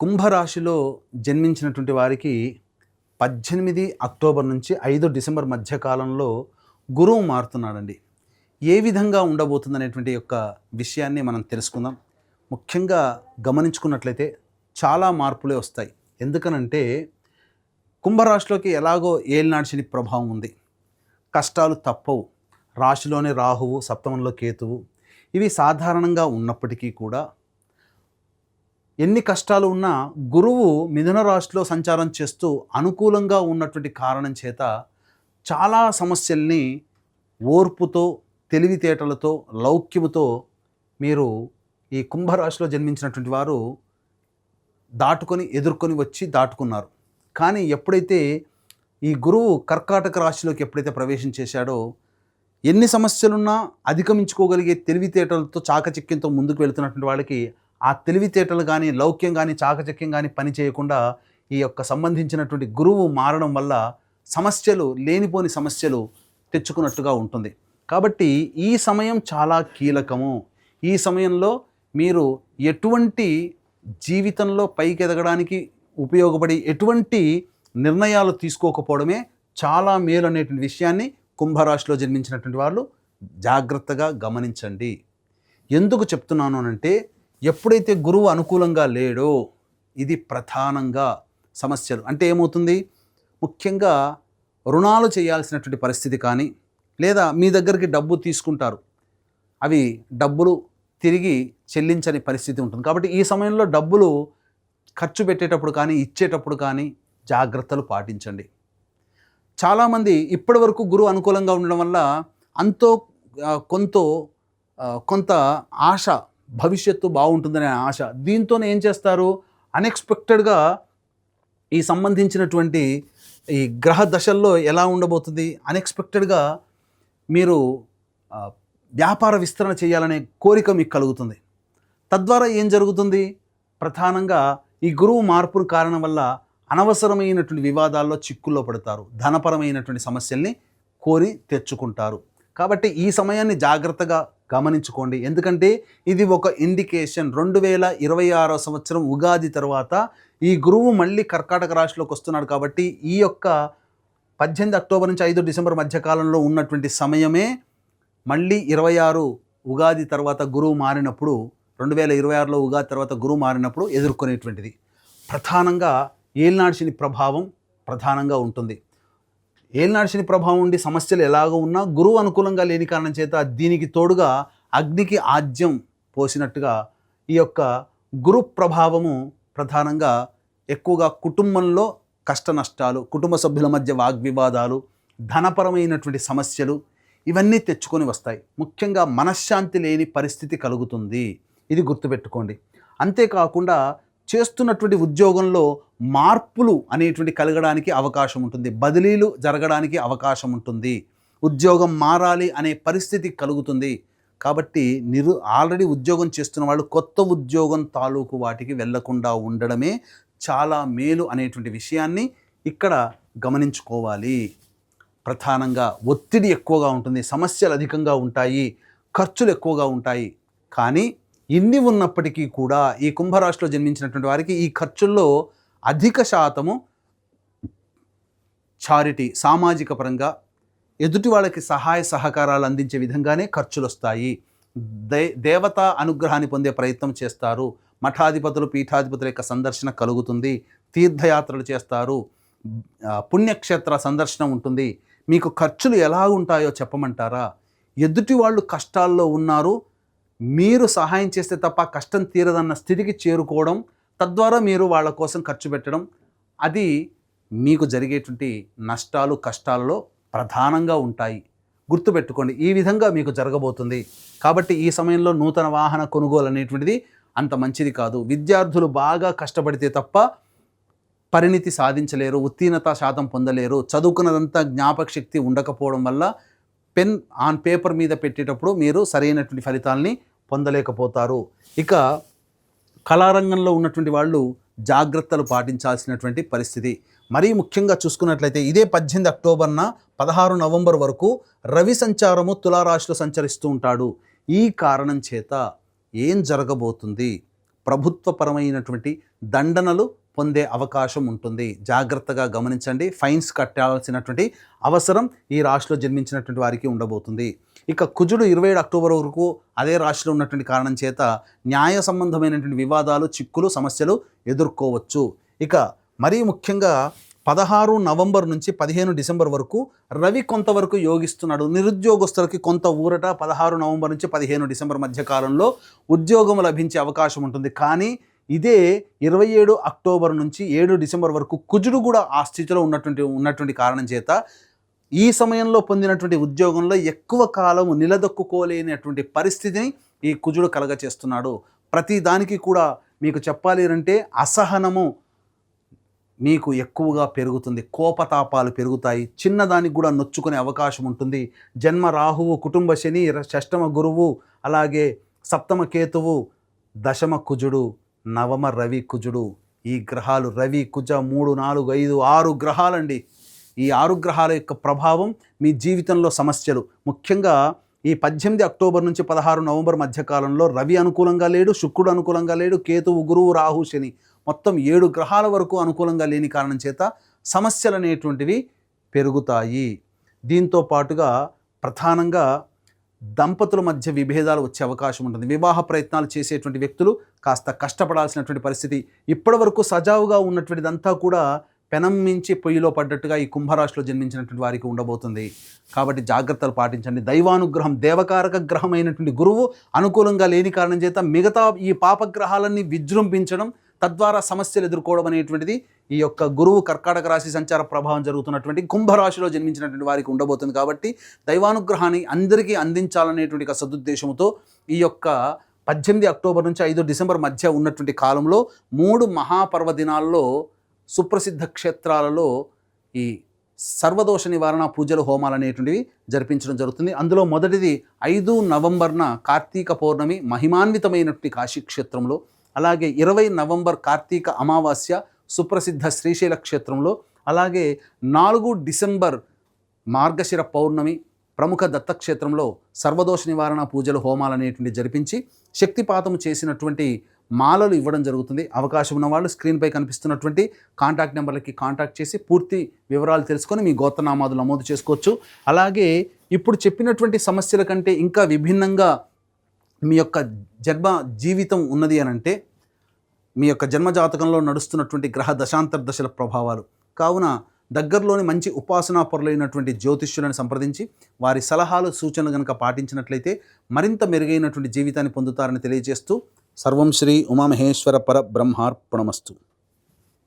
కుంభరాశిలో జన్మించినటువంటి వారికి 18 అక్టోబర్ నుంచి 5 డిసెంబర్ మధ్య కాలంలో గురువు మారుతున్నాడండి. ఏ విధంగా ఉండబోతుందనేటువంటి యొక్క విషయాన్ని మనం తెలుసుకుందాం. ముఖ్యంగా గమనించుకున్నట్లయితే చాలా మార్పులే వస్తాయి. ఎందుకనంటే కుంభరాశిలోకి ఎలాగో ఏలినాటి శని ప్రభావం ఉంది. కష్టాలు తప్పవు. రాశిలోనే రాహువు, సప్తమంలో కేతువు, ఇవి సాధారణంగా ఉన్నప్పటికీ కూడా ఎన్ని కష్టాలు ఉన్నా గురువు మిథున రాశిలో సంచారం చేస్తూ అనుకూలంగా ఉన్నటువంటి కారణం చేత చాలా సమస్యల్ని ఓర్పుతో, తెలివితేటలతో, లౌక్యముతో మీరు ఈ కుంభరాశిలో జన్మించినటువంటి వారు ఎదుర్కొని వచ్చి దాటుకున్నారు. కానీ ఎప్పుడైతే ఈ గురువు కర్కాటక రాశిలోకి ఎప్పుడైతే ప్రవేశం చేశాడో ఎన్ని సమస్యలున్నా అధిగమించుకోగలిగే తెలివితేటలతో, చాకచక్యంతో ముందుకు వెళుతున్నటువంటి వాళ్ళకి ఆ తెలివితేటలు కానీ, లౌక్యం కానీ, చాకచక్యం కానీ పని చేయకుండా ఈ యొక్క సంబంధించినటువంటి గురువు మారడం వల్ల సమస్యలు, లేనిపోని సమస్యలు తెచ్చుకున్నట్టుగా ఉంటుంది. కాబట్టి ఈ సమయం చాలా కీలకము. ఈ సమయంలో మీరు ఎటువంటి జీవితంలో పైకి ఎదగడానికి ఉపయోగపడి ఎటువంటి నిర్ణయాలు తీసుకోకపోవడమే చాలా మేలు అనేటువంటి విషయాన్ని కుంభరాశిలో జన్మించినటువంటి వాళ్ళు జాగ్రత్తగా గమనించండి. ఎందుకు చెప్తున్నాను అనంటే, ఎప్పుడైతే గురువు అనుకూలంగా లేడో ఇది ప్రధానంగా సమస్యలు. అంటే ఏమవుతుంది, ముఖ్యంగా రుణాలు చేయాల్సినటువంటి పరిస్థితి కానీ, లేదా మీ దగ్గరికి డబ్బు తీసుకుంటారు, అవి డబ్బులు తిరిగి చెల్లించని పరిస్థితి ఉంటుంది. కాబట్టి ఈ సమయంలో డబ్బులు ఖర్చు పెట్టేటప్పుడు కానీ, ఇచ్చేటప్పుడు కానీ జాగ్రత్తలు పాటించండి. చాలామంది ఇప్పటి వరకు గురువు అనుకూలంగా ఉండడం వల్ల కొంత ఆశ, భవిష్యత్తు బాగుంటుందనే ఆశ, దీంతోనే ఏం చేస్తారు, అన్ఎక్స్పెక్టెడ్గా ఈ సంబంధించినటువంటి ఈ గ్రహ దశల్లో ఎలా ఉండబోతుంది, అన్ఎక్స్పెక్టెడ్గా మీరు వ్యాపార విస్తరణ చేయాలనే కోరిక మీకు కలుగుతుంది. తద్వారా ఏం జరుగుతుంది, ప్రధానంగా ఈ గురువు మార్పు కారణం వల్ల అనవసరమైనటువంటి వివాదాల్లో చిక్కుల్లో పడతారు, ధనపరమైనటువంటి సమస్యల్ని కోరి తెచ్చుకుంటారు. కాబట్టి ఈ సమయాన్ని జాగ్రత్తగా గమనించుకోండి. ఎందుకంటే ఇది ఒక ఇండికేషన్. 2026 సంవత్సరం ఉగాది తర్వాత ఈ గురువు మళ్ళీ కర్కాటక రాశిలోకి వస్తున్నాడు. కాబట్టి ఈ యొక్క 18 అక్టోబర్ నుంచి 5 డిసెంబర్ మధ్యకాలంలో ఉన్నటువంటి సమయమే మళ్ళీ 26 ఉగాది తర్వాత గురువు మారినప్పుడు, 2026లో ఉగాది తర్వాత గురువు మారినప్పుడు ఎదుర్కొనేటువంటిది. ప్రధానంగా ఏలినాటి శని ప్రభావం ప్రధానంగా ఉంటుంది. ఏలినాటి శని ప్రభావం ఉండి సమస్యలు ఎలాగో ఉన్నా గురువు అనుకూలంగా లేని కారణం చేత దీనికి తోడుగా అగ్నికి ఆజ్యం పోసినట్టుగా ఈ యొక్క గురు ప్రభావము ప్రధానంగా ఎక్కువగా కుటుంబంలో కష్ట నష్టాలు, కుటుంబ సభ్యుల మధ్య వాగ్వివాదాలు, ధనపరమైనటువంటి సమస్యలు ఇవన్నీ తెచ్చుకొని వస్తాయి. ముఖ్యంగా మనశ్శాంతి లేని పరిస్థితి కలుగుతుంది. ఇది గుర్తుపెట్టుకోండి. అంతేకాకుండా చేస్తున్నటువంటి ఉద్యోగంలో మార్పులు అనేటువంటి కలగడానికి అవకాశం ఉంటుంది, బదిలీలు జరగడానికి అవకాశం ఉంటుంది, ఉద్యోగం మారాలి అనే పరిస్థితి కలుగుతుంది. కాబట్టి ఆల్రెడీ ఉద్యోగం చేస్తున్న వాళ్ళు కొత్త ఉద్యోగం తాలూకు వాటికి వెళ్లకుండా ఉండడమే చాలా మేలు అనేటువంటి విషయాన్ని ఇక్కడ గమనించుకోవాలి. ప్రధానంగా ఒత్తిడి ఎక్కువగా ఉంటుంది, సమస్యలు అధికంగా ఉంటాయి, ఖర్చులు ఎక్కువగా ఉంటాయి. కానీ ఇన్ని ఉన్నప్పటికీ కూడా ఈ కుంభరాశిలో జన్మించినటువంటి వారికి ఈ ఖర్చుల్లో అధిక శాతము చారిటీ, సామాజిక పరంగా ఎదుటి వాళ్ళకి సహాయ సహకారాలు అందించే విధంగానే ఖర్చులు వస్తాయి. దేవతా అనుగ్రహాన్ని పొందే ప్రయత్నం చేస్తారు. మఠాధిపతులు, పీఠాధిపతుల యొక్క సందర్శన కలుగుతుంది. తీర్థయాత్రలు చేస్తారు. పుణ్యక్షేత్ర సందర్శన ఉంటుంది. మీకు ఖర్చులు ఎలా ఉంటాయో చెప్పమంటారా? ఎదుటి వాళ్ళు కష్టాల్లో ఉన్నారు, మీరు సహాయం చేస్తే తప్ప కష్టం తీరదన్న స్థితికి చేరుకోవడం, తద్వారా మీరు వాళ్ళ కోసం ఖర్చు పెట్టడం, అది మీకు జరిగేటువంటి నష్టాలు, కష్టాలలో ప్రధానంగా ఉంటాయి. గుర్తుపెట్టుకోండి, ఈ విధంగా మీకు జరగబోతుంది. కాబట్టి ఈ సమయంలో నూతన వాహన కొనుగోలు అనేటువంటిది అంత మంచిది కాదు. విద్యార్థులు బాగా కష్టపడితే తప్ప పరిణితి సాధించలేరు, ఉత్తీర్ణత శాతం పొందలేరు. చదువుకున్నదంతా జ్ఞాపక శక్తి ఉండకపోవడం వల్ల పెన్ ఆన్ పేపర్ మీద పెట్టేటప్పుడు మీరు సరైనటువంటి ఫలితాలని పొందలేకపోతారు. ఇక కళారంగంలో ఉన్నటువంటి వాళ్ళు జాగ్రత్తలు పాటించాల్సినటువంటి పరిస్థితి. మరీ ముఖ్యంగా చూసుకున్నట్లయితే ఇదే 18 అక్టోబర్న 16 నవంబర్ వరకు రవి సంచారము తులారాశిలో సంచరిస్తూ ఉంటాడు. ఈ కారణం చేత ఏం జరగబోతుంది, ప్రభుత్వపరమైనటువంటి దండనలు పొందే అవకాశం ఉంటుంది. జాగ్రత్తగా గమనించండి. ఫైన్స్ కట్టాల్సినటువంటి అవసరం ఈ రాశిలో జన్మించినటువంటి వారికి ఉండబోతుంది. ఇక కుజుడు 27 అక్టోబర్ వరకు అదే రాశిలో ఉన్నటువంటి కారణం చేత న్యాయ సంబంధమైనటువంటి వివాదాలు, చిక్కులు, సమస్యలు ఎదుర్కోవచ్చు. ఇక మరీ ముఖ్యంగా 16 నవంబర్ నుంచి 15 డిసెంబర్ వరకు రవి కొంతవరకు యోగిస్తున్నాడు. నిరుద్యోగస్తులకి కొంత ఊరట 16 నవంబర్ నుంచి 15 డిసెంబర్ మధ్య కాలంలో ఉద్యోగం లభించే అవకాశం ఉంటుంది. కానీ ఇదే 27 అక్టోబర్ నుంచి 7 డిసెంబర్ వరకు కుజుడు కూడా ఆ స్థితిలో ఉన్నటువంటి కారణం చేత ఈ సమయంలో పొందినటువంటి ఉద్యోగంలో ఎక్కువ కాలం నిలదొక్కుకోలేనటువంటి పరిస్థితిని ఈ కుజుడు కలగచేస్తున్నాడు. ప్రతి దానికి కూడా మీకు చెప్పాలి అంటే అసహనము మీకు ఎక్కువగా పెరుగుతుంది. కోపతాపాలు పెరుగుతాయి. చిన్నదానికి కూడా నొచ్చుకునే అవకాశం ఉంటుంది. జన్మ రాహువు, కుటుంబ శని, షష్టమ గురువు, అలాగే సప్తమ కేతువు, దశమ కుజుడు, నవమ రవి కుజుడు. ఈ గ్రహాలు రవి, కుజ 3, 4, 5, 6 గ్రహాలండి. ఈ 6 గ్రహాల యొక్క ప్రభావం మీ జీవితంలో సమస్యలు. ముఖ్యంగా ఈ 18 అక్టోబర్ నుంచి 16 నవంబర్ మధ్యకాలంలో రవి అనుకూలంగా లేడు, శుక్రుడు అనుకూలంగా లేడు, కేతువు, గురువు, రాహు, శని మొత్తం 7 గ్రహాల వరకు అనుకూలంగా లేని కారణం చేత సమస్యలు అనేటువంటివి పెరుగుతాయి. దీంతో పాటుగా ప్రధానంగా దంపతుల మధ్య విభేదాలు వచ్చే అవకాశం ఉంటుంది. వివాహ ప్రయత్నాలు చేసేటువంటి వ్యక్తులు కాస్త కష్టపడాల్సినటువంటి పరిస్థితి. ఇప్పటి వరకు సజావుగా ఉన్నటువంటిదంతా కూడా పెనం మించి పొయ్యిలో పడ్డట్టుగా ఈ కుంభరాశిలో జన్మించినటువంటి వారికి ఉండబోతుంది. కాబట్టి జాగ్రత్తలు పాటించండి. దైవానుగ్రహం, దేవకారక గ్రహం అయినటువంటి గురువు అనుకూలంగా లేని కారణం చేత మిగతా ఈ పాపగ్రహాలన్నీ విజృంభించడం, తద్వారా సమస్యలు ఎదుర్కోవడం అనేటువంటిది ఈ యొక్క గురువు కర్కాటక రాశి సంచార ప్రభావం జరుగుతున్నటువంటి కుంభరాశిలో జన్మించినటువంటి వారికి ఉండబోతుంది. కాబట్టి దైవానుగ్రహాన్ని అందరికీ అందించాలనేటువంటి ఒక సదుద్దేశంతో ఈ యొక్క 18 అక్టోబర్ నుంచి 5 డిసెంబర్ మధ్య ఉన్నటువంటి కాలంలో 3 మహాపర్వదినాల్లో సుప్రసిద్ధ క్షేత్రాలలో ఈ సర్వదోష నివారణ పూజలు, హోమాలు అనేటువంటివి జరిపించడం జరుగుతుంది. అందులో మొదటిది 5 నవంబర్న కార్తీక పౌర్ణమి మహిమాన్వితమైనటువంటి కాశీక్షేత్రంలో, అలాగే 20 నవంబర్ కార్తీక అమావాస్య సుప్రసిద్ధ శ్రీశైల క్షేత్రంలో, అలాగే 4 డిసెంబర్ మార్గశిర పౌర్ణమి ప్రముఖ దత్తక్షేత్రంలో సర్వదోష నివారణ పూజలు, హోమాలు అనేటువంటి జరిపించి శక్తిపాతం చేసినటువంటి మాలలు ఇవ్వడం జరుగుతుంది. అవకాశం ఉన్న వాళ్ళు స్క్రీన్పై కనిపిస్తున్నటువంటి కాంటాక్ట్ నెంబర్లకి కాంటాక్ట్ చేసి పూర్తి వివరాలు తెలుసుకొని మీ గోత్రనామాదులు నమోదు చేసుకోవచ్చు. అలాగే ఇప్పుడు చెప్పినటువంటి సమస్యల కంటే ఇంకా విభిన్నంగా మీ యొక్క జన్మ జీవితం ఉన్నది అని అంటే మీ యొక్క జన్మజాతకంలో నడుస్తున్నటువంటి గ్రహ దశాంతర దశల ప్రభావాలు. కావున దగ్గరలోని మంచి ఉపాసనా పరులైనటువంటి జ్యోతిష్యులను సంప్రదించి వారి సలహాలు, సూచనలు కనుక పాటించినట్లయితే మరింత మెరుగైనటువంటి జీవితాన్ని పొందుతారని తెలియజేస్తూ సర్వం శ్రీ ఉమామహేశ్వర పర బ్రహ్మార్పణమస్తు.